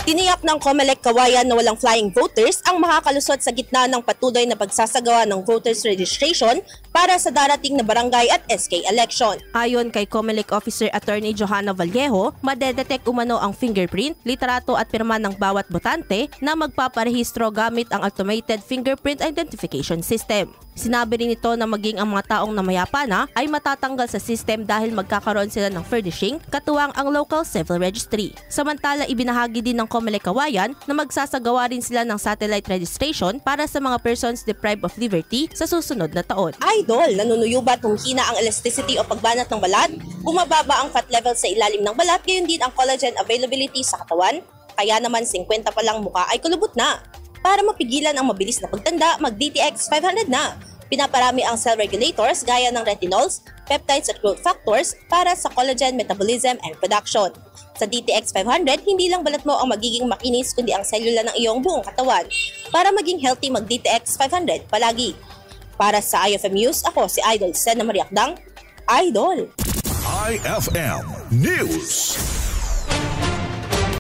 Tiniyak ng COMELEC Kawayan na walang flying voters ang makakalusot sa gitna ng patuloy na pagsasagawa ng voters registration para sa darating na barangay at SK election. Ayon kay COMELEC Officer Attorney Johanna Vallejo, madedetect umano ang fingerprint, litrato at pirma ng bawat botante na magpaparehistro gamit ang automated fingerprint identification system. Sinabi rin ito na maging ang mga taong namayapa na ay matatanggal sa system dahil magkakaroon sila ng furnishing katuwang ang local civil registry. Samantala, ibinahagi din ng COMELEC Kawayan na magsasagawa rin sila ng satellite registration para sa mga persons deprived of liberty sa susunod na taon. Idol, nanunuyubat kung hina ang elasticity o pagbanat ng balat, bumababa ang fat level sa ilalim ng balat, gayon din ang collagen availability sa katawan, kaya naman 50 pa lang mukha ay kulubot na. Para mapigilan ang mabilis na pagtanda, mag-DTX 500 na. Pinaparami ang cell regulators gaya ng retinols, peptides at growth factors para sa collagen metabolism and production. Sa DTX 500, hindi lang balat mo ang magiging makinis kundi ang selula ng iyong buong katawan. Para maging healthy, mag-DTX 500 palagi. Para sa IFM News, ako si Idol Sena Mariakdang, Idol! IFM News.